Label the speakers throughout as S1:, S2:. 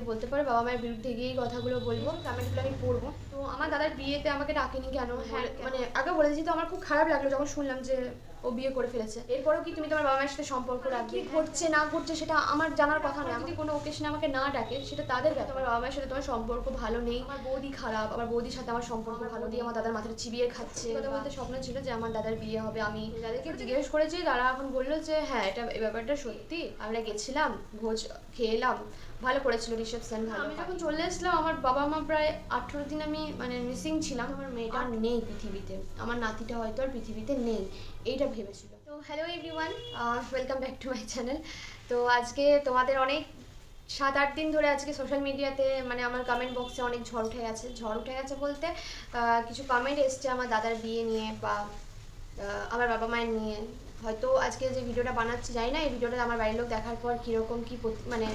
S1: বলতে পারো বাবা মায়ের বিরুদ্ধে গিয়ে এই কথাগুলো বলবো, কমেন্টগুলো আমি পড়বো। তো আমার দাদার বিয়েতে আমাকে ডাকেনি কেন? হ্যাঁ মানে আগে বলে দিয়েছি, তো আমার খুব খারাপ লাগলো যখন শুনলাম যে ও বিয়ে করে ফেলেছে। এরপরেও কি তুমি তোমার বাবা মায়ের সাথে সম্পর্ক রাখবে? কি ঘটছে না ঘটছে সেটা আমার জানার কথা নয়। যদি কোনো ওকেশনে আমাকে না ডাকে সেটা তাদের ব্যাপার। তোমার বাবা মায়ের সাথে তোমার সম্পর্ক ভালো নেই, আমার বৌদি খারাপ, আমার বৌদির সাথে আমার সম্পর্ক ভালো নেই, আমার দাদার মাথাটা চিবিয়ে খাচ্ছে। কথা বলতে স্বপ্ন ছিল যে আমার দাদার বিয়ে হবে। আমি যাদেরকে জিজ্ঞেস করেছি তারা এখন বললো যে হ্যাঁ এটা এই ব্যাপারটা সত্যি। আমরা গেছিলাম, ভোজ খেয়ে এলাম, ভালো করেছিল, রিসেপশন ভালো। আমি যখন চলে এসলাম আমার বাবা মা প্রায় 18 দিন আমি মানে মিসিং ছিলাম। আমার মেয়েটা নেই পৃথিবীতে, আমার নাতিটা হয়তো আর পৃথিবীতে নেই, এইটা ভেবেছিল। তো hello everyone, welcome back to my channel. তো আজকে তোমাদের অনেক 7-8 দিন ধরে আজকে সোশ্যাল মিডিয়াতে মানে আমার কমেন্ট বক্সে অনেক ঝড় উঠে গেছে। ঝড় উঠে গেছে বলতে কিছু কমেন্ট এসছে আমার দাদার বিয়ে নিয়ে বা আমার বাবা মায়ের নিয়ে। হয়তো আজকে যে ভিডিওটা বানাচ্ছি জানি না এই ভিডিওটা আমার বাড়ির লোক দেখার পর কীরকম কী মানে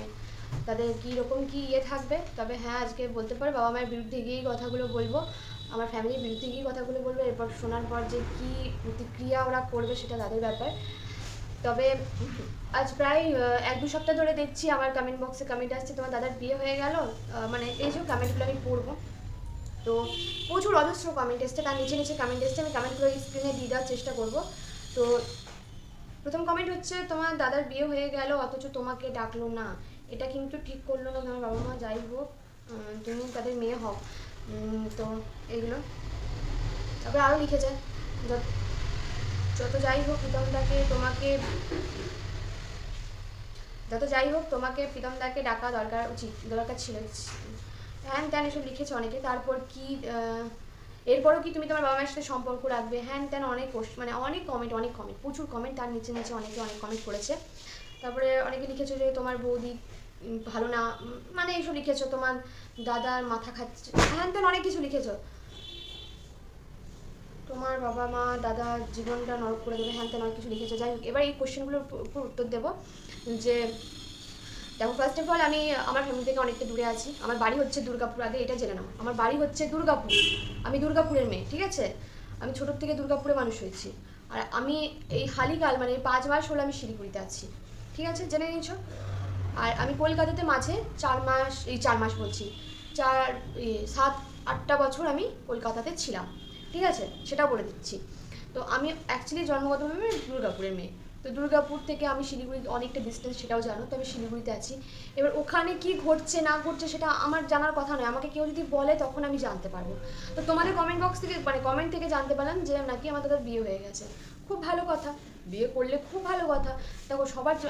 S1: তাদের কীরকম কী ইয়ে থাকবে। তবে হ্যাঁ আজকে বলতে পারে বাবা মায়ের বিরুদ্ধে গিয়েই কথাগুলো বলবো, আমার ফ্যামিলির বিরুদ্ধে গিয়ে কথাগুলো বলবো। এরপর শোনার পর যে কী প্রতিক্রিয়া ওরা করবে সেটা তাদের ব্যাপার। তবে আজ প্রায় 1-2 সপ্তাহ ধরে দেখছি আমার কমেন্ট বক্সে কমেন্ট আসছে তোমার দাদার বিয়ে হয়ে গেল, মানে এই যে কমেন্টগুলো আমি পড়বো। তো প্রচুর অজস্র কমেন্ট এসছে, তার নিচে নিচে কমেন্ট এসছে, আমি কমেন্টগুলো স্ক্রিনে দিয়ে দেওয়ার চেষ্টা করবো। তো প্রথম কমেন্ট হচ্ছে তোমার দাদার বিয়ে হয়ে গেল অথচ তোমাকে ডাকলো না, এটা কিন্তু ঠিক করলো না তোমার বাবা মা, যাই হোক তুমি তাদের মেয়ে হও। তো এইগুলো তারপরে আরও লিখেছে যত যাই হোক প্রীতমদাকে প্রীতমদাকে ডাকা দরকার ছিল, হ্যান ত্যান এসব লিখেছে অনেকে। তারপর কি এরপরও কি তুমি তোমার বাবা মায়ের সাথে সম্পর্ক রাখবে, হ্যান ত্যান অনেক মানে অনেক কমেন্ট প্রচুর কমেন্ট। তার নিচে নিচে অনেক কমেন্ট করেছে। তারপরে অনেকে লিখেছো যে তোমার বৌদি ভালো না, মানে এইসব লিখেছো, তোমার দাদার মাথা খাচ্ছে, হ্যান ত্যান অনেক কিছু লিখেছো, তোমার বাবা মা দাদা জীবনটা নরক করে দেবে, হ্যান ত্যান অনেক কিছু লিখেছো। যাই হোক এবার এই কোশ্চেনগুলোর উপর উত্তর দেবো। যে দেখো ফার্স্ট অফ অল আমি আমার ফ্যামিলি থেকে অনেকটা দূরে আছি। আমার বাড়ি হচ্ছে দুর্গাপুর, আগে এটা জেনে নাও, আমার বাড়ি হচ্ছে দুর্গাপুর, আমি দুর্গাপুরের মেয়ে, ঠিক আছে? আমি ছোটোর থেকে দুর্গাপুরে মানুষ হয়েছি। আর আমি এই হালিকাল মানে 5 মাস হলো আমি শিলিগুড়িতে আছি, ঠিক আছে, জেনে নিয়েছো। আর আমি কলকাতাতে মাঝে 4 মাস বলছি 7-8টা বছর আমি কলকাতাতে ছিলাম, ঠিক আছে, সেটাও বলে দিচ্ছি। তো আমি অ্যাকচুয়ালি জন্মগতভাবে দুর্গাপুরের মেয়ে। তো দুর্গাপুর থেকে আমি শিলিগুড়ি অনেকটা ডিস্টেন্স, সেটাও জানো। তো আমি শিলিগুড়িতে আছি। এবার ওখানে কি ঘটছে না ঘটছে সেটা আমার জানার কথা নয়, আমাকে কেউ যদি বলে তখন আমি জানতে পারবো। তো তোমাদের কমেন্ট বক্স থেকে মানে কমেন্ট থেকে জানতে পারলাম যে নাকি আমার দাদার বিয়ে হয়ে গেছে। খুব ভালো কথা, বিয়ে করলে খুব ভালো কথা। দেখো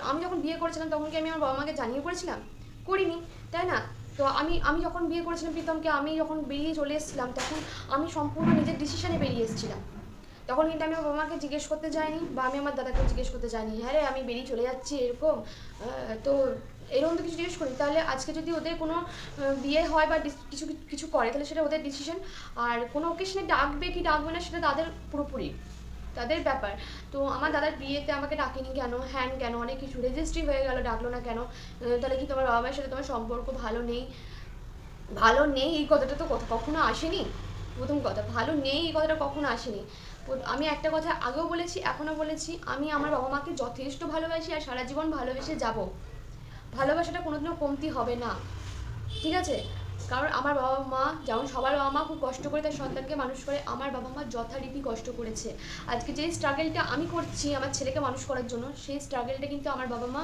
S1: আমি যখন বিয়ে করেছিলাম তখন কি আমি আমার বাবা মাকে জানিয়ে করেছিলাম? করিনি, তাই না? তো আমি যখন বিয়ে করেছিলাম প্রীতমকে, আমি যখন বেরিয়ে চলে এসেছিলাম তখন আমি সম্পূর্ণ নিজের ডিসিশনে বেরিয়ে এসেছিলাম। তখন কিন্তু আমি আমার বাবা মাকে জিজ্ঞেস করতে যাইনি বা আমি আমার দাদাকেও জিজ্ঞেস করতে যাইনি, হ্যাঁ রে আমি বেরিয়ে চলে যাচ্ছি এরকম। তো এরকম তো কিছু জিজ্ঞেস করি। তাহলে আজকে যদি ওদের কোনো বিয়ে হয় বা কিছু কিছু করে তাহলে সেটা ওদের ডিসিশন। আর কোনো ওকেশনে ডাকবে কি ডাকবে না সেটা তাদের পুরোপুরি তাদের ব্যাপার। তো আমার দাদার বিয়েতে আমাকে ডাকেনি কেন, হ্যান কেন, অনেক কিছু রেজিস্ট্রি হয়ে গেল, ডাকলো না কেন? তাহলে কি তোমার বাবা মায়ের সাথে তোমার সম্পর্ক ভালো নেই এই কথাটা তো কখনো আসেনি। প্রথম কথা, ভালো নেই এই কথাটা কখনো আসেনি। আমি একটা কথা আগেও বলেছি, এখনও বলেছি, আমি আমার বাবা মাকে যথেষ্ট ভালোবাসি আর সারা জীবন ভালোবেসে যাব। ভালোবাসাটা কোনোদিনও কমতি হবে না, ঠিক আছে? কারণ আমার বাবা মা যেমন সবার বাবা মা খুব কষ্ট করে তার সন্তানকে মানুষ করে, আমার বাবা মা যথারীতি কষ্ট করেছে। আজকে যেই স্ট্রাগলটা আমি করছি আমার ছেলেকে মানুষ করার জন্য, সেই স্ট্রাগলটা কিন্তু আমার বাবা মা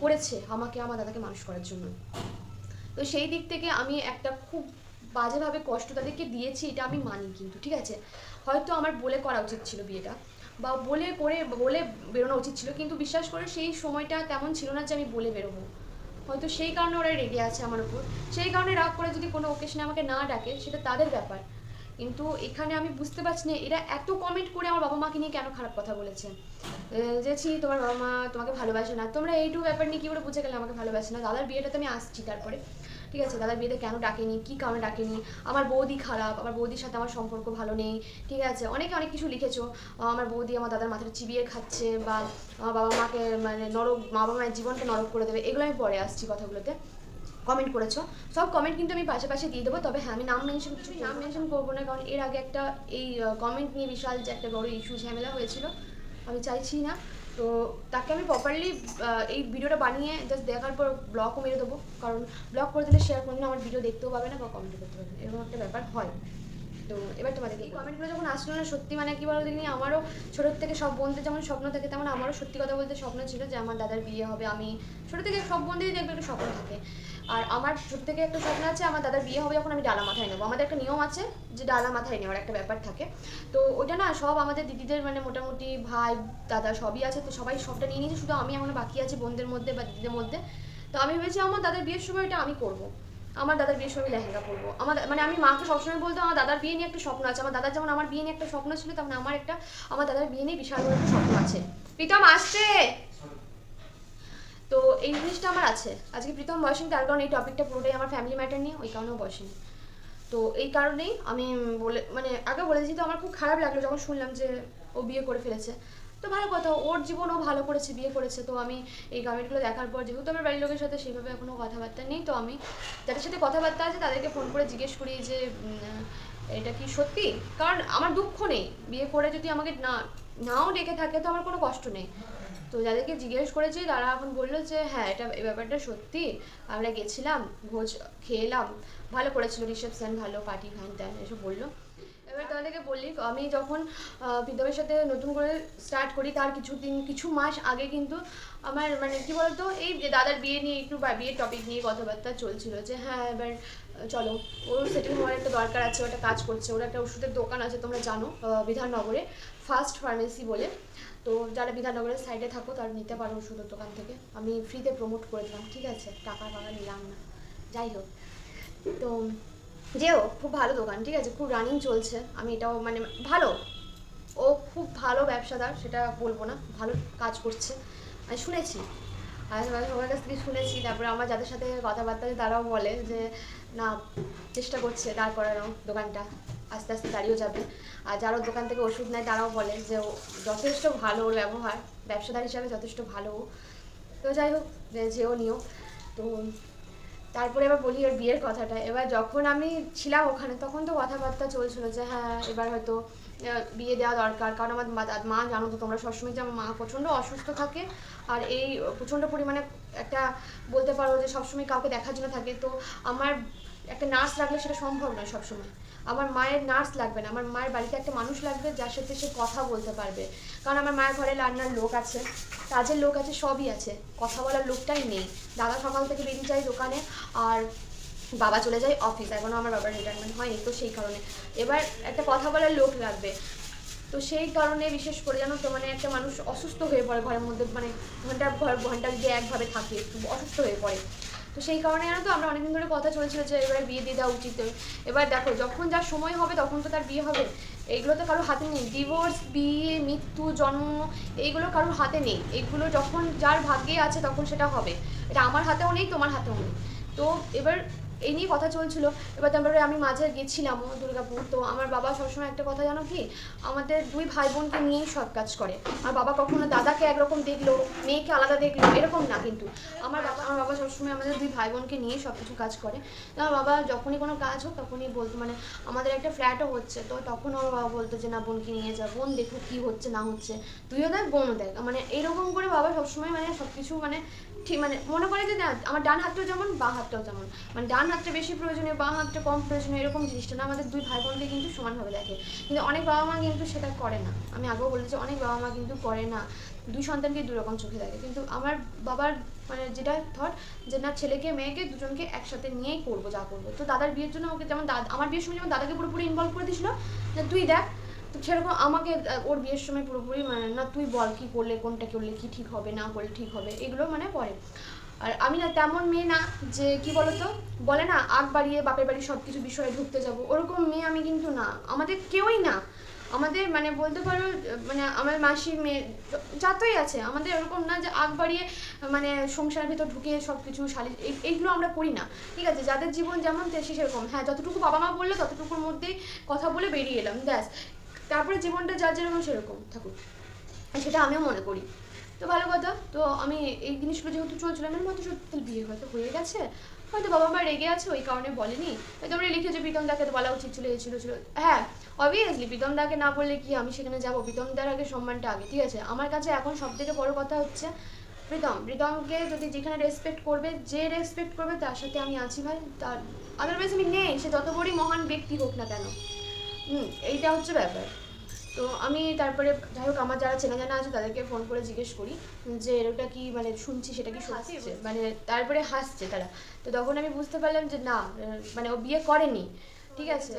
S1: করেছে আমাকে আমার দাদাকে মানুষ করার জন্য। তো সেই দিক থেকে আমি একটা খুব বাজেভাবে কষ্ট তাদেরকে দিয়েছি, এটা আমি মানি কিন্তু, ঠিক আছে? হয়তো আমার বলে করা উচিত ছিল বিয়েটা বা বলে বেরোনো উচিত ছিল, কিন্তু বিশ্বাস করে সেই সময়টা তেমন ছিল না যে আমি বলে বেরোবো। হয়তো সেই কারণে ওরা রেগে আছে আমার উপর, সেই কারণে রাগ করে যদি কোনো ওকেশনে আমাকে না ডাকে সেটা তাদের ব্যাপার। কিন্তু এখানে আমি বুঝতে পারছি না এরা এত কমেন্ট করে আমার বাবা মাকে নিয়ে কেন খারাপ কথা বলেছে। যে ছি তোমার বাবা মা তোমাকে ভালোবাসে না, তোমরা এইটুকু ব্যাপার নিয়ে কী করে বুঝে গেলে আমাকে ভালোবাসে না? দাদার বিয়েটাতে আমি আসছি তারপরে, ঠিক আছে? দাদার বিয়েতে কেন ডাকেনি, কী কারণে ডাকেনি, আমার বৌদি খারাপ, আমার বৌদির সাথে আমার সম্পর্ক ভালো নেই, ঠিক আছে, অনেকে অনেক কিছু লিখেছো। আমার বৌদি আমার দাদার মাথাটা চিবিয়ে খাচ্ছে বা আমার বাবা মাকে মানে বাবা মায়ের জীবনটা নরক করে দেবে, এগুলো আমি পরে আসছি কথাগুলোতে। কমেন্ট করেছো, সব কমেন্ট কিন্তু আমি পাশে দিয়ে দেবো। তবে হ্যাঁ আমি নাম মেনশন করবো না, কারণ এর আগে একটা এই কমেন্ট নিয়ে বিশাল যে একটা বড় ইস্যু ঝামেলা হয়েছিল, আমি চাইছি না। তো তো তাকে আমি প্রপারলি এই ভিডিওটা বানিয়ে জাস্ট দেখার পর ব্লগও মেরে দেবো, কারণ ব্লগ করে দিলে শেয়ার কোনোদিন আমার ভিডিও দেখতেও পাবে না বা কমেন্ট করতে পারবে না, এরকম একটা ব্যাপার হয়। তো এবার তোমাদেরকে এই কমেন্টগুলো যখন আসলো না, সত্যি মানে কী বলো দেখি, আমারও ছোটোর থেকে সব বোনদের যেমন স্বপ্ন থাকে, তেমন আমারও সত্যি কথা বলতে স্বপ্ন ছিল যে আমার দাদার বিয়ে হবে। আমি ছোটো থেকে সব বোনদেরই দেখবে একটা স্বপ্ন থাকে, আর আমার ছোটো থেকে একটা স্বপ্ন আছে আমার দাদার বিয়ে হবে যখন আমি ডালা মাথায় নেবো। আমাদের একটা নিয়ম আছে যে ডালা মাথায় নেওয়ার একটা ব্যাপার থাকে। তো ওটা না সব আমাদের দিদিদের মানে মোটামুটি ভাই দাদা সবই আছে, তো সবাই সবটা নিয়ে নিয়েছে, শুধু আমি এখনো বাকি আছি বোনদের মধ্যে বা দিদিদের মধ্যে। তো আমি ভেবেছি আমার দাদার বিয়ের সময় এটা আমি করবো, আমার দাদার বিয়ের সময় লেহেঙ্গা পরবো। আমার মানে আমি মাকে সবসময় বলতাম আমার দাদার বিয়ে নিয়ে একটা স্বপ্ন আছে, আমার দাদার যেমন আমার বিয়ে নিয়ে একটা স্বপ্ন ছিল, তেমন আমার দাদার বিয়ে নিয়ে বিশাল বড় একটা স্বপ্ন আছে। প্রীতম আসছে, তো এই জিনিসটা আমার আছে। আজকে প্রীতম বয়সেনি, তার কারণ এই টপিকটা পুরোটাই আমার ফ্যামিলি ম্যাটার নিয়ে, ওই কারণেও বয়সেনি। তো এই কারণেই আমি মানে আগে বলেছি, তো আমার খুব খারাপ লাগলো যখন শুনলাম যে ও বিয়ে করে ফেলেছে। তো ভালো কথা, ওর জীবন ও ভালো করেছে, বিয়ে করেছে। তো আমি এই কমেন্টগুলো দেখার পর, যেহেতু আমার বাড়ির লোকের সাথে সেইভাবে এখনও কথাবার্তা নেই, তো আমি যাদের সাথে কথাবার্তা আছে তাদেরকে ফোন করে জিজ্ঞেস করি যে এটা কি সত্যি। কারণ আমার দুঃখ নেই, বিয়ে করে যদি আমাকে নাও ডেকে থাকে তো আমার কোনো কষ্ট নেই। তো যাদেরকে জিজ্ঞেস করেছি তারা এখন বললো যে হ্যাঁ এটা এই ব্যাপারটা সত্যি, আমরা গেছিলাম, ভোজ খেলাম, ভালো করেছিল, রিসেপশন ভালো, পার্টি ফ্যান ট্যান এসব বললো। এবার তাদেরকে বললি, আমি যখন প্রীতমের সাথে নতুন করে স্টার্ট করি তার কিছু মাস আগে কিন্তু আমার মানে কী বলতো, এই যে দাদার বিয়ে নিয়ে একটু বা বিয়ের টপিক নিয়ে কথাবার্তা চলছিল যে হ্যাঁ এবার চলো ওর সেটিং হওয়ার একটা দরকার আছে, ওটা কাজ করছে, ওর একটা ওষুধের দোকান আছে তোমরা জানো বিধাননগরে, ফার্স্ট ফার্মেসি বলে। তো যারা বিধাননগরের সাইডে থাকো তারা নিতে পারো ওষুধের দোকান থেকে, আমি ফ্রিতে প্রমোট করে দিলাম, ঠিক আছে, টাকা নিলাম না, যাই হোক। তো যেও খুব ভালো দোকান, ঠিক আছে, খুব রানিং চলছে, আমি এটাও মানে ভালো, ও খুব ভালো ব্যবসাদার, সেটা বলবো না, ভালো কাজ করছে আমি শুনেছি, আর সবার কাছ থেকে শুনেছি। তারপরে আমার যাদের সাথে কথাবার্তা তারাও বলে যে না চেষ্টা করছে দাঁড় করানো দোকানটা, আস্তে আস্তে দাঁড়িয়েও যাবে। আর যারা দোকান থেকে ওষুধ নেয় তারাও বলে যে ও যথেষ্ট ভালো, ওর ব্যবহার ব্যবসাদার হিসাবে যথেষ্ট ভালো। তো যাই হোক, যেও নিও। তো তারপরে এবার বলি ওর বিয়ের কথাটা। এবার যখন আমি ছিলাম ওখানে তখন তো কথাবার্তা চলছিল যে হ্যাঁ এবার হয়তো বিয়ে দেওয়া দরকার, কারণ আমার মা জানো তো তোমরা সবসময় যে আমার মা প্রচণ্ড অসুস্থ থাকে, আর এই প্রচণ্ড পরিমাণে একটা বলতে পারো যে সবসময় কাউকে দেখার জন্য থাকে। তো আমার একটা নার্স রাখলে সেটা সম্ভব নয় সবসময়, আমার মায়ের নার্স লাগবে না, আমার মায়ের বাড়িতে একটা মানুষ লাগবে যার সাথে সে কথা বলতে পারবে। কারণ আমার মায়ের ঘরে রান্নার লোক আছে, কাজের লোক আছে, সবই আছে, কথা বলার লোকটাই নেই। দাদা সকাল থেকে বেরিয়ে যায় দোকানে, আর বাবা চলে যায় অফিস, এখনও আমার বাবার রিটায়ারমেন্ট হয়নি, তো সেই কারণে এবার একটা কথা বলার লোক লাগবে। তো সেই কারণে বিশেষ করে জানো তো মানে একটা মানুষ অসুস্থ হয়ে পড়ে ঘরের মধ্যে, মানে ঘন্টা যদি একভাবে থাকে একটু অসুস্থ হয়ে পড়ে। তো সেই কারণে জানো তো আমরা অনেকদিন ধরে কথা চলছিল যে এবার বিয়ে দিয়ে দেওয়া উচিত। এবার দেখো যখন যার সময় হবে তখন তো তার বিয়ে হবে, এইগুলো তো কারোর হাতে নেই, ডিভোর্স, বিয়ে, মৃত্যু, জন্ম, এইগুলো কারোর হাতে নেই, এইগুলো যখন যার ভাগ্যে আছে তখন সেটা হবে, এটা আমার হাতেও নেই তোমার হাতেও নেই। তো এবার এই নিয়ে কথা চলছিল। এবার তারপরে আমি মাঝে গেছিলামও দুর্গাপুর। তো আমার বাবা সবসময় একটা কথা জানো কি, আমাদের দুই ভাই বোনকে নিয়েই সব কাজ করে। আর বাবা কখনো দাদাকে একরকম দেখলো মেয়েকে আলাদা দেখলো এরকম না, কিন্তু আমার বাবা সবসময় আমাদের দুই ভাই বোনকে নিয়েই সব কিছু কাজ করে। তো আমার বাবা যখনই কোনো কাজ হোক তখনই বলতো, মানে আমাদের একটা ফ্ল্যাটও হচ্ছে, তো তখন আমার বাবা বলতো যে না বোনকে নিয়ে যা, বোন দেখুক কী হচ্ছে না হচ্ছে, তুইও দেখ বোনও দেখ, মানে এইরকম করে বাবা সবসময় মানে সব কিছু মানে ঠিক মানে মনে করে যে না আমার ডান হাতটাও যেমন বাঁ হাতটাও যেমন, মানে ডান হাতটা বেশি প্রয়োজনীয় বাঁ হাতটা কম প্রয়োজনীয়, এরকম জিনিসটা না, আমাদের দুই ভাই বোনকে কিন্তু সমানভাবে দেখে। কিন্তু অনেক বাবা মা কিন্তু সেটা করে না, আমি আগেও বলেছি অনেক বাবা মা কিন্তু করে না, দুই সন্তানকে দুই রকম চোখে দেখে। কিন্তু আমার বাবার মানে যেটা থট যে না ছেলেকে মেয়েকে দুজনকে একসাথে নিয়েই করবো যা করবো। তো দাদার বিয়ের জন্য ওকে যেমন আমার বিয়ের সময় যেমন দাদাকে পুরোপুরি ইনভলভ করে দিয়েছিল যে তুই দেখ, তো সেরকম আমাকে ওর বিয়ের সময় পুরোপুরি মানে না তুই বল কী করলে কোনটা করলে কী ঠিক হবে না করলে ঠিক হবে, এগুলো মানে পরে। আর আমি না তেমন মেয়ে না যে কি বলতো বলে না আগ বাড়িয়ে বাপের বাড়ি সব কিছু বিষয়ে ঢুকতে যাবো, ওরকম মেয়ে আমি কিন্তু না, আমাদের কেউই না, আমাদের মানে বলতে পারো মানে আমার মাসির মেয়ে যতই আছে আমাদের ওরকম না যে আগ বাড়িয়ে মানে সংসারের ভিতর ঢুকে সব কিছু এইগুলো আমরা করি না, ঠিক আছে, যাদের জীবন যেমন সে সেরকম, হ্যাঁ যতটুকু বাবা মা বললো ততটুকুর মধ্যেই কথা বলে বেরিয়ে এলাম ব্যাস, তারপরে জীবনটা যার যেরকম সেরকম থাকুক, সেটা আমিও মনে করি। তো ভালো কথা, তো আমি এই জিনিসগুলো যেহেতু চলছিল আমি মতো সত্যি বিয়ে হয়তো হয়ে গেছে, হয়তো বাবা মা রেগে আছে ওই কারণে বলেনি, হয়তো আমরা লিখে যে প্রীতম দাকে তো বলা উচিত ছিল, ছিল। হ্যাঁ অবভিয়াসলি প্রীতম দাকে না বললে কি আমি সেখানে যাবো? প্রীতম দার আগে সম্মানটা আগে, ঠিক আছে? আমার কাছে এখন সব থেকে বড় কথা হচ্ছে প্রীতমকে যদি যেখানে রেসপেক্ট করবে, যে রেসপেক্ট করবে তার সাথে আমি আছি ভাই, তার আদারওয়াইজ আমি নেই, সে যত বড়ই মহান ব্যক্তি হোক না কেন। এইটা হচ্ছে ব্যাপার। তো আমি তারপরে যাই হোক আমার যারা চেনা জানা আছে তাদেরকে ফোন করে জিজ্ঞেস করি যে এরটা কি মানে শুনছি সেটা কি সত্যি, মানে তারপরে হাসছে তারা। তো তখন আমি বুঝতে পারলাম যে না, মানে ও বিয়ে করেনি, ঠিক আছে?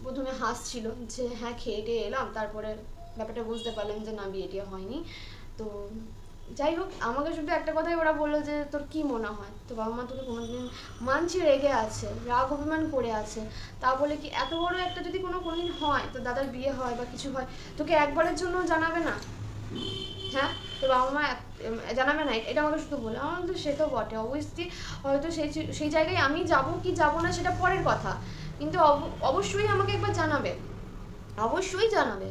S1: প্রথমে হাসছিল যে হ্যাঁ খেয়ে টেয়ে এলাম, তারপরে ব্যাপারটা বুঝতে পারলাম যে না বিয়ে টিয়ে হয়নি। তো যাই হোক আমাকে শুধু একটা কথাই ওরা বললো যে তোর কি মনে হয়, তো বাবা মা তোকে কোনোদিন মানছি রেগে আছে, রাগ অভিমান করে আছে, তা বলে কি এত বড় একটা যদি কোনোদিন হয়, তো দাদার বিয়ে হয় বা কিছু হয়, তোকে একবারের জন্য জানাবে না? হ্যাঁ তো বাবা মা জানাবে না? এটা আমাকে শুধু বলে। আমার তো সে তো বটে, অবশ্যই হয়তো সেই জায়গায় আমি যাব কি যাব না সেটা পরের কথা, কিন্তু অবশ্যই আমাকে একবার জানাবে, অবশ্যই জানাবে।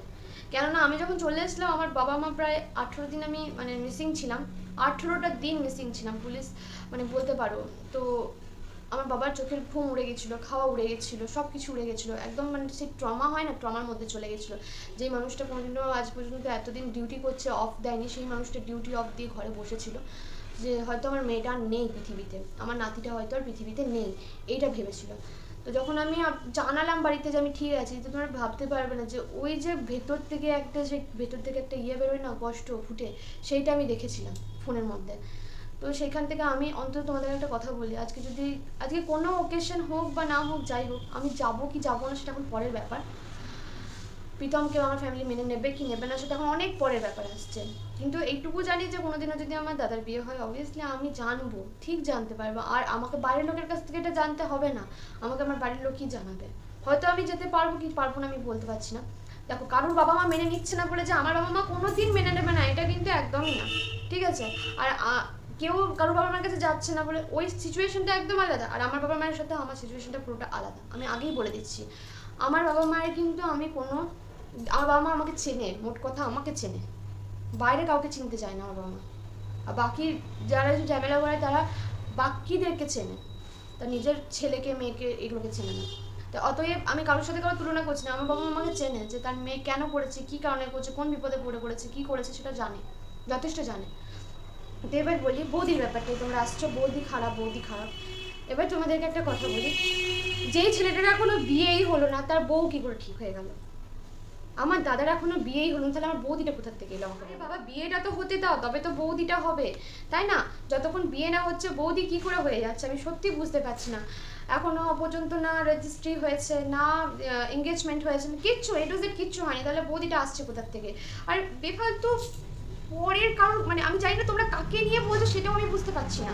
S1: কেননা আমি যখন চলে এসেছিলাম আমার বাবা মা প্রায় 18 দিন আমি মানে মিসিং ছিলাম, 18টা দিন মিসিং ছিলাম, পুলিশ মানে বলতে পারো। তো আমার বাবার চোখের ঘুম উড়ে গেছিলো, খাওয়া উড়ে গেছিলো, সব কিছু উড়ে গেছিলো, একদম মানে সেই ট্রমা হয় না, ট্রমার মধ্যে চলে গেছিলো। যেই মানুষটা কোনোদিনও আজ পর্যন্ত এতদিন ডিউটি করছে, অফ দেয়নি, সেই মানুষটা ডিউটি অফ দিয়ে ঘরে বসেছিল যে হয়তো আমার মেয়েটা নেই পৃথিবীতে, আমার নাতিটা হয়তো আর পৃথিবীতে নেই, এইটা ভেবেছিল। তো যখন আমি জানালাম বাড়িতে যে আমি ঠিক আছি, তো তোমরা ভাবতে পারবে না যে ওই যে ভেতর থেকে একটা ইয়ে বেরোয় না, কষ্ট ফুটে, সেইটা আমি দেখেছিলাম ফোনের মধ্যে। তো সেখান থেকে আমি অন্তত তোমাদের একটা কথা বলি, আজকে কোনো ওকেশন হোক বা না হোক, যাই হোক, আমি যাবো কি যাবো না সেটা এখন পরের ব্যাপার। প্রীতমকেও আমার ফ্যামিলি মেনে নেবে কি নেবে না সেটা এখন অনেক পরের ব্যাপার আসছে, কিন্তু এইটুকু জানি যে কোনোদিনও যদি আমার দাদার বিয়ে হয় অবভিয়াসলি আমি জানবো, ঠিক জানতে পারবো। আর আমাকে বাইরের লোকের কাছ থেকে এটা জানতে হবে না, আমাকে আমার বাড়ির লোকই জানাবে। হয়তো আমি যেতে পারবো কি পারবো না আমি বলতে পারছি না। দেখো কারোর বাবা মা মেনে নিচ্ছে না বলে যে আমার বাবা মা কোনোদিন মেনে নেবে না, এটা কিন্তু একদমই না, ঠিক আছে? আর কেউ কারোর বাবা মার কাছে যাচ্ছে না বলে ওই সিচুয়েশনটা একদম আলাদা, আর আমার বাবা মায়ের সাথে আমার সিচুয়েশনটা পুরোটা আলাদা। আমি আগেই বলে দিচ্ছি, আমার বাবা মায়ের কিন্তু আমার বাবা মা আমাকে চেনে, মোট কথা আমাকে চেনে, বাইরে কাউকে চিনতে চায় না আমার বাবা মা। আর বাকি যারা ঝামেলা করে তারা বাকিদেরকে চেনে, তার নিজের ছেলেকে মেয়েকে এগুলোকে চেনে না। তো অতএব আমি কারোর সাথে কারো তুলনা করছি না, আমার বাবা মা আমাকে চেনে যে তার মেয়ে কেন করেছে, কী কারণে করেছে, কোন বিপদে পড়ে করেছে, কী করেছে সেটা জানে, যথেষ্ট জানে। তো এবার বলি বৌদির ব্যাপারটাই, তোমরা আসছো বৌদি খারাপ বৌদি খারাপ। এবার তোমাদেরকে একটা কথা বলি, যেই ছেলেটার এখনো বিয়েই হলো না তার বউ কী করে ঠিক হয়ে গেল? আমার দাদার এখনো বিয়েই হলো না, তাহলে আমার বৌদিটা কোথার থেকে এলো? আমাকে বাবা বিয়েটা তো হতে দাও, তবে তো বৌদিটা হবে, তাই না? যতক্ষণ বিয়ে না হচ্ছে বৌদি কি করে হয়ে যাচ্ছে আমি সত্যি বুঝতে পারছি না। এখনো পর্যন্ত না রেজিস্ট্রি হয়েছে, না এঙ্গেজমেন্ট হয়েছে, কিচ্ছু এ টু জেড কিচ্ছু হয়নি, তাহলে বৌদিটা আসছে কোথার থেকে? আর বেফালতু পরের কারণ, মানে আমি জানি না তোমরা কাকে নিয়ে বলছো সেটাও আমি বুঝতে পারছি না,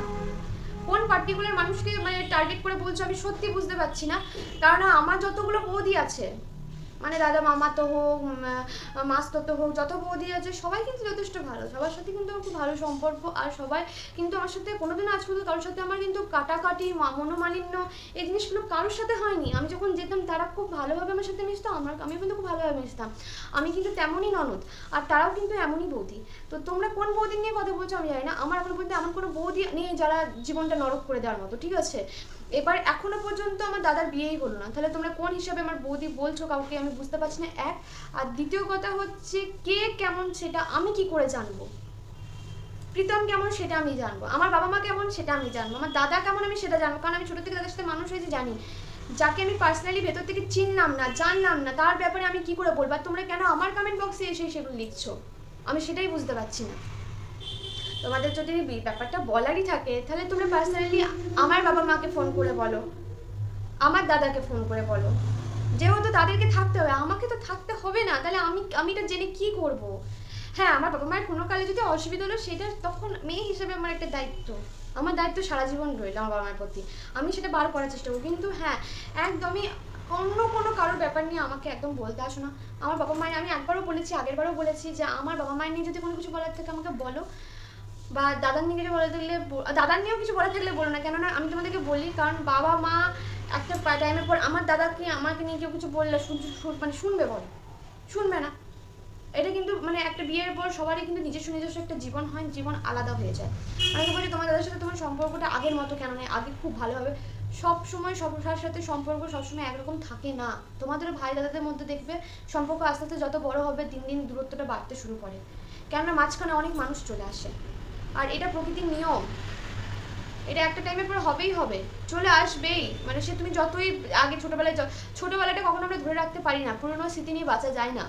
S1: কোন পার্টিকুলার মানুষকে মানে টার্গেট করে বলছো আমি সত্যি বুঝতে পারছি না। কারণ আমার যতগুলো বৌদি আছে, মানে দাদা মামা তো হোক, মাস্তো তো হোক, যত বৌদি আছে সবাই কিন্তু যথেষ্ট ভালো, সবার সাথে কিন্তু আমার খুব ভালো সম্পর্ক। আর সবাই কিন্তু আমার সাথে কোনোদিন আজ পর্যন্ত কারোর সাথে আমার কিন্তু কাটাকাটি মনোমালিন্য এই জিনিসগুলো কারোর সাথে হয়নি। আমি যখন যেতাম তারা খুব ভালোভাবে আমার সাথে মিশতো, আমিও কিন্তু খুব ভালোভাবে মিশতাম, আমি কিন্তু তেমনই ননদ, আর তারাও কিন্তু এমনই বৌদি। তো তোমরা কোন বৌদি নিয়ে কথা বলছো আমি জানি না, আমার এখন পর্যন্ত এমন কোনো বৌদি নেই যারা জীবনটা নরক করে দেওয়ার মতো, ঠিক আছে? এবার এখনো পর্যন্ত আমার দাদার বিয়েই হলো না, তাহলে তোমরা কোন হিসাবে আমার বৌদি বলছো কাউকে আমি বুঝতে পারছি না, এক। আর দ্বিতীয় কথা হচ্ছে কে কেমন সেটা আমি কি করে জানবো? প্রীতম কেমন সেটা আমি জানবো, আমার বাবা মা কেমন সেটা আমি জানবো, আমার দাদা কেমন আমি সেটা জানবো, কারণ আমি ছোটো থেকে তাদের সাথে মানুষ হয়েছি, জানি। যাকে আমি পার্সোনালি ভেতর থেকে চিনলাম না, জানলাম না, তার ব্যাপারে আমি কি করে বলবো? আর তোমরা কেন আমার কমেন্ট বক্সে এসে সেগুলো লিখছো আমি সেটাই বুঝতে পারছি না। তোমাদের যদি ব্যাপারটা বলারই থাকে তাহলে তোমরা পার্সোনালি আমার বাবা মাকে ফোন করে বলো, আমার দাদাকে ফোন করে বলো, যেহেতু তাদেরকে থাকতে হবে, আমাকে তো থাকতে হবে না, তাহলে আমি এটা জেনে কি করব? হ্যাঁ আমার বাবা মায়ের কোনো কালে যদি অসুবিধা হলো সেটা তখন মেয়ে হিসেবে আমার একটা দায়িত্ব, আমার দায়িত্ব সারা জীবন রইল আমার বাবা মায়ের প্রতি, আমি সেটা বার করার চেষ্টা করব। কিন্তু হ্যাঁ একদমই কোনো কারোর ব্যাপার নিয়ে আমাকে একদম বলতে আসো না। আমার বাবা মায়ের আমি একবারও বলেছি, আগেরবারও বলেছি যে আমার বাবা মায়ের নিয়ে যদি কোনো কিছু বলার থাকে আমাকে বলো, বা দাদার নিয়ে কিছু বলা থাকলে, দাদার নিয়েও কিছু বলা থাকলে বলো না, কেননা আমি তোমাদেরকে বলি কারণ বাবা মা একটা টাইমের পর আমার দাদাকে আমাকে নিয়ে কেউ কিছু বললে মানে শুনবে, বল শুনবে না, এটা কিন্তু মানে একটা বিয়ের পর সবারই কিন্তু নিজস্ব একটা জীবন হয়, জীবন আলাদা হয়ে যায়। অনেকে বলছে তোমার দাদার সাথে তোমার সম্পর্কটা আগের মতো কেন নেই, আগে খুব ভালো হবে। সব সময় সবার সাথে সম্পর্ক সবসময় একরকম থাকে না। তোমাদের ভাই দাদাদের মধ্যে দেখবে সম্পর্ক আস্তে আস্তে যত বড় হবে দিন দিন দূরত্বটা বাড়তে শুরু করে, কেননা মাঝখানে অনেক মানুষ চলে আসে। আর এটা প্রকৃতির নিয়ম, এটা একটা টাইমের পর হবেই হবে, চলে আসবেই। মানে সে তুমি যতই আগে ছোটবেলাটা কখনো আমরা ধরে রাখতে পারি না, পুরোনো স্মৃতি নিয়ে বাঁচা যায় না,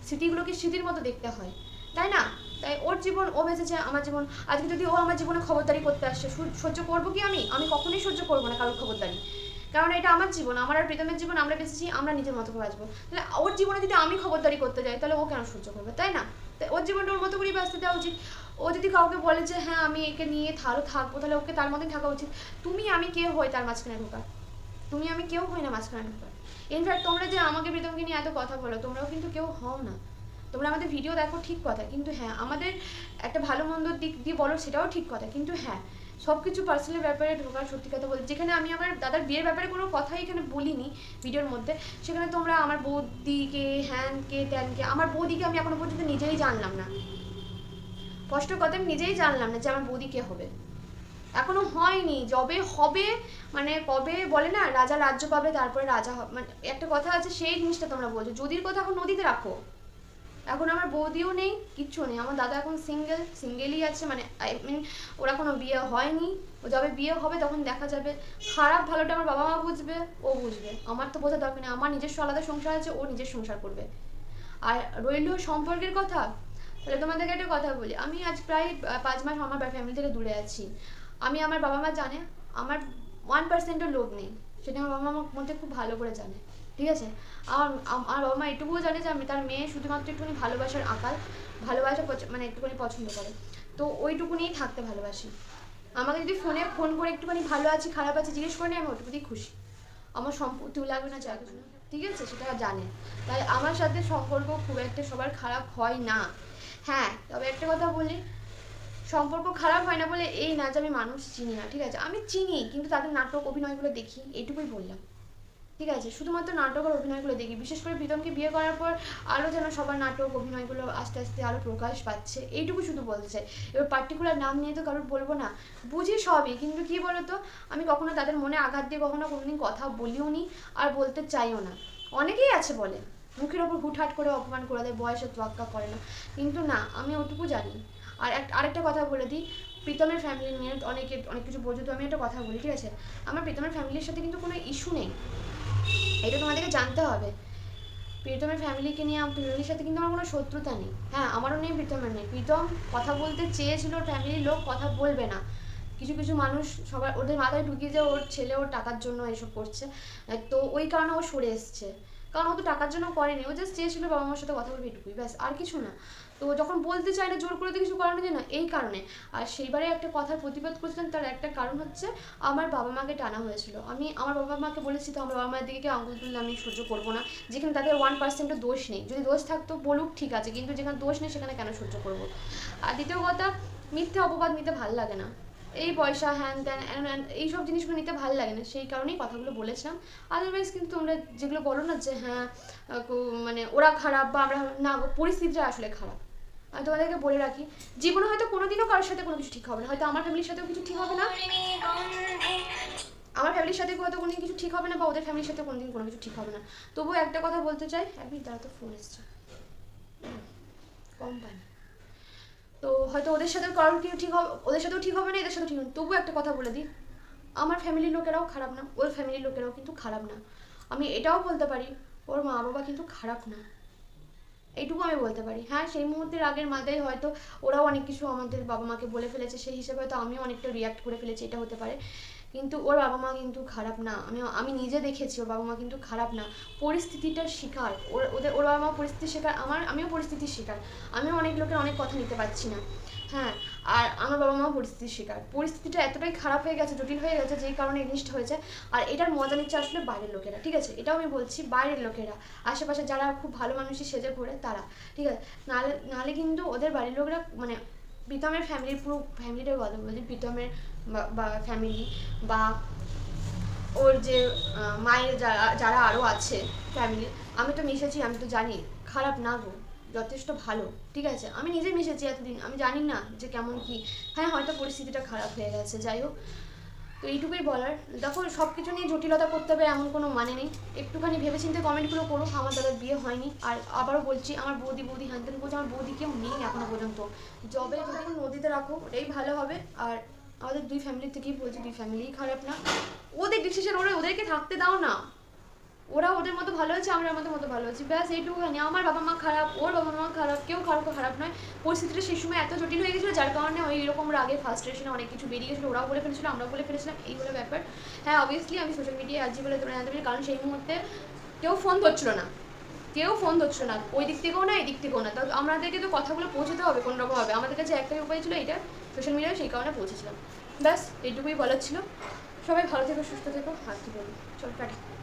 S1: স্মৃতিগুলোকে স্মৃতির মতো দেখতে হয়, তাই না? তাই ওর জীবন ও বেঁচেছে, আমার জীবন। আজকে যদি ও আমার জীবনে খবরদারি করতে আসছে, সহ্য করবো কি? আমি কখনোই সহ্য করবো না কারোর খবরদারি, কারণ এটা আমার জীবন, আমার আর প্রীতমের জীবন, আমরা বেঁচেছি, আমরা নিজের মতো করে বাঁচবো। তাহলে ওর জীবনে যদি আমি খবরদারি করতে যাই তাহলে ও কেন সহ্য করবে, তাই না? তাই ওর জীবনটা ওর মতো করেই বাঁচতে দেওয়া উচিত। ও যদি কাউকে বলে যে হ্যাঁ আমি একে নিয়ে থাকবো, তাহলে ওকে তার মতোই থাকা উচিত। তুমি আমি কেউ হই তার মাঝখানে ঢোকার? তুমি আমি কেউ হই না মাঝখানে ঢোকার। ইনফ্যাক্ট তোমরা যে আমাকে প্রীতমকে নিয়ে এত কথা বলো, তোমরাও কিন্তু কেউ হও না। তোমরা আমাদের ভিডিও দেখো ঠিক কথা, কিন্তু হ্যাঁ আমাদের একটা ভালো মন্দ দিক দিয়ে বলো সেটাও ঠিক কথা, কিন্তু হ্যাঁ সব কিছু পার্সোনাল ব্যাপারে ঢোকার, সত্যি কথা বলতে যেখানে আমি আমার দাদার বিয়ের ব্যাপারে কোনো কথাই এখানে বলিনি ভিডিওর মধ্যে, সেখানে তোমরা আমার বৌদিকে হ্যানকে ত্যানকে, আমার বৌদিকে আমি এখনো পর্যন্ত নিজেই জানলাম না, কষ্ট কথা আমি নিজেই জানলাম না যে আমার বৌদি কে হবে, এখনো হয়নি। যবে হবে মানে কবে বলে না রাজা রাজ্য পাবে তারপরে রাজা হবে, মানে একটা কথা আছে সেই জিনিসটা তোমরা বলছো। যদির কথা এখন নদীতে রাখো, এখন আমার বৌদিও নেই, কিচ্ছু নেই, আমার দাদা এখন সিঙ্গেলই আছে, মানে আই মিন ওরা কোনো বিয়ে হয়নি, ও যবে বিয়ে হবে তখন দেখা যাবে। খারাপ ভালোটা আমার বাবা মা বুঝবে, ও বুঝবে, আমার তো বোঝার দরকার নেই, আমার নিজস্ব আলাদা সংসার আছে, ও নিজের সংসার করবে। আর রইল সম্পর্কের কথা, তাহলে তোমাদেরকে একটা কথা বলি, আমি আজ প্রায় 5 মাস আমার ফ্যামিলি থেকে দূরে আছি। আমি আমার বাবা মা জানে আমার 1%ও লোভ নেই, সেটা আমার বাবা মা আমার মধ্যে খুব ভালো করে জানে, ঠিক আছে? আমার বাবা মা এটুকুও জানে যে আমি তার মেয়ে শুধুমাত্র একটুখানি ভালোবাসার আকাল, ভালোবাসা মানে একটুখানি পছন্দ করে, তো ওইটুকুনিই থাকতে ভালোবাসি। আমাকে যদি ফোন করে একটুখানি ভালো আছি খারাপ আছি জিজ্ঞেস করে আমি ওটুকুতেই খুশি, আমার সম্পত্তিও লাগবে না, চাকরি না, ঠিক আছে? সেটা জানে, তাই আমার সাথে সম্পর্ক খুব একটা সবার খারাপ হয় না। হ্যাঁ তবে একটা কথা বলি, সম্পর্ক খারাপ হয় না বলে এই না যে আমি মানুষ চিনি না, ঠিক আছে? আমি চিনি, কিন্তু তাদের নাটক অভিনয়গুলো দেখি, এইটুকুই বললাম, ঠিক আছে? শুধুমাত্র নাটক আর অভিনয়গুলো দেখি, বিশেষ করে প্রীতমকে বিয়ে করার পর আরও যেন সবার নাটক অভিনয়গুলো আস্তে আস্তে আরও প্রকাশ পাচ্ছে, এইটুকু শুধু বলতে চাই। এবার পার্টিকুলার নাম নিয়ে তো কারোর বলবো না, বুঝি সবই, কিন্তু কী বলতো আমি কখনো তাদের মনে আঘাত দিয়ে কখনো কোনোদিন কথা বলিও নি আর বলতে চাইও না। অনেকেই আছে বলে মুখের ওপর হুটহাট করে অপমান করে দেয়, বয়সে তোয়াক্কা করে না, কিন্তু না আমি ওটুকু জানি। আর আরেকটা কথা বলে দিই, প্রীতমের ফ্যামিলি নিয়ে অনেক কিছু বোঝো, তো আমি একটা কথা বলি, ঠিক আছে? আমার প্রীতমের ফ্যামিলির সাথে কিন্তু কোনো ইস্যু নেই, এটা তোমাদেরকে জানতে হবে। প্রীতমের ফ্যামিলিকে নিয়ে ফ্যামিলির সাথে কিন্তু আমার কোনো শত্রুতা নেই, হ্যাঁ আমারও নেই, প্রীতমের নেই। প্রীতম কথা বলতে চেয়েছিল, ওর ফ্যামিলির লোক কথা বলবে না, কিছু মানুষ সবার ওদের মাথায় ঢুকিয়ে যে ওর ছেলে ওর টাকার জন্য এসব করছে, তো ওই কারণে ও সরে এসছে, কারণ ও তো টাকার জন্য করেনি, ও জাস্ট চেয়েছিল বাবা মার সাথে কথা বলবে, এটুকুই ব্যাস, আর কিছু না। তো যখন বলতে চায় না জোর করে তো কিছু করানো যায় না, এই কারণে। আর সেইবারে একটা কথার প্রতিবাদ করেছিলেন, তার একটা কারণ হচ্ছে আমার বাবা মাকে টানা হয়েছিল, আমি আমার বাবা মাকে বলেছি তো আমার বাবা মায়ের দিকে কেউ আঙুল তুললে আমি সহ্য করবো না, যেখানে তাদের 1%ও দোষ নেই, যদি দোষ থাকতো বলুক ঠিক আছে, কিন্তু যেখানে দোষ নেই সেখানে কেন সহ্য করবো? আর দ্বিতীয় কথা, মিথ্যে অপবাদ নিতে ভাল লাগে না, এই পয়সা হ্যান ত্যান এইসব জিনিসগুলো নিতে ভালো লাগে না, সেই কারণেই কথাগুলো বলেছিলাম। আদারওয়াইজ কিন্তু তোমরা যেগুলো বলো না যে হ্যাঁ মানে ওরা খারাপ বা আমরা না, পরিস্থিতিটা আসলে খারাপ। আমি তোমাদেরকে বলে রাখি, জীবনে হয়তো কোনোদিনও কারোর সাথে কোনো কিছু ঠিক হবে না, হয়তো আমার ফ্যামিলির সাথেও কিছু ঠিক হবে না, আমার ফ্যামিলির সাথে হয়তো কোনোদিন কিছু ঠিক হবে না, বা ওদের ফ্যামিলির সাথে কোনোদিন কোনো কিছু ঠিক হবে না। তবুও একটা কথা বলতে চাই, একদিন তারা তো ফোন এসছে কোম্পানি, তো হয়তো ওদের সাথেও কারোর কেউ ঠিক হবে, ওদের সাথেও ঠিক হবে না, এদের সাথেও ঠিক হবে, তবুও একটা কথা বলে দিই, আমার ফ্যামিলির লোকেরাও খারাপ না, ওর ফ্যামিলির লোকেরাও কিন্তু খারাপ না। আমি এটাও বলতে পারি ওর মা বাবা কিন্তু খারাপ না, এইটুকু আমি বলতে পারি। হ্যাঁ সেই মুহূর্তের আগের মাথায় হয়তো ওরাও অনেক কিছু আমাদের বাবা মাকে বলে ফেলেছে, সেই হিসেবে হয়তো আমিও অনেকটা রিয়াক্ট করে ফেলেছি, এটা হতে পারে, কিন্তু ওর বাবা মা কিন্তু খারাপ না, আমি নিজে দেখেছি ওর বাবা মা কিন্তু খারাপ না, পরিস্থিতিটার শিকার, ওর বাবা মা পরিস্থিতির শিকার, আমিও পরিস্থিতির শিকার, আমিও অনেক লোকের অনেক কথা নিতে পারছি না, হ্যাঁ, আর আমার বাবা মাও পরিস্থিতির শিকার, পরিস্থিতিটা এতটাই খারাপ হয়ে গেছে, জটিল হয়ে গেছে, যেই কারণে এই জিনিসটা হয়েছে। আর এটার মজা নিচ্ছে আসলে বাইরের লোকেরা, ঠিক আছে? এটাও আমি বলছি, বাইরের লোকেরা, আশেপাশে যারা খুব ভালো মানুষই সেজে ঘোরে তারা, ঠিক আছে? নাহলে কিন্তু ওদের বাড়ির লোকরা, মানে প্রীতমের ফ্যামিলির পুরো ফ্যামিলিটার কথা বলছি, প্রীতমের বা ফ্যামিলি বা ওর যে মায়ের যারা আরও আছে ফ্যামিলি, আমি তো মিশেছি, আমি তো জানি খারাপ না গো, যথেষ্ট ভালো, ঠিক আছে। আমি নিজে মিশেছি এতদিন, আমি জানি না যে কেমন কি। হ্যাঁ হয়তো পরিস্থিতিটা খারাপ হয়ে গেছে, যাই হোক। তো এইটুকুই বলার। দেখো সব কিছু নিয়ে জটিলতা করতে হবে এমন কোনো মানে নেই। একটুখানি ভেবেচিন্তে কমেন্টগুলো করো। আমার দাদার বিয়ে হয়নি, আর আবারও বলছি আমার বৌদি বৌদি হ্যান বলছে, আমার বৌদি কেউ নেই এখনো পর্যন্ত। যবে যদি নদীতে রাখো ওটাই ভালো হবে। আর আমাদের দুই ফ্যামিলির থেকেই বলছি, দুই ফ্যামিলিই খারাপ না। ওদের ডিসিশন, ওদেরকে থাকতে দাও না। ওরা ওদের মতো ভালো আছে, আমরা আমাদের মতো ভালো আছি, ব্যাস এইটুকুখানি। আমার বাবা মা খারাপ, ওর বাবা মা খারাপ, কেউ কারো খারাপ নয়। পরিস্থিতিটা সেই সময় এত জটিল হয়ে গেছিলো, যার কারণে ওই রকম রাগে ফার্স্ট্রেশনে অনেক কিছু বেরিয়ে গেছিলো। ওরাও বলে ফেলেছিলো, আমরাও বলে ফেলেছিলাম, এই হলো ব্যাপার। হ্যাঁ অবভিয়াসলি আমি সোশ্যাল মিডিয়ায় আজই বলে তোমরা জানতে পারি, কারণ সেই মুহূর্তে কেউ ফোন ধরছিল না, কেউ ফোন ধরছিল না, ওই দিক থেকেও না এই দিক থেকেও না। তো আমাদেরকে তো কথাগুলো পৌঁছতে হবে কোনো রকমভাবে। আমাদের কাছে একটাই উপায় ছিল, এটা সোশ্যাল মিডিয়ায়, সেই কারণে পৌঁছেছিলাম। ব্যাস এইটুকুই বলার ছিল। সবাই ভালো থেকো, সুস্থ থেকো, আর কি বলবো। চল টাটা।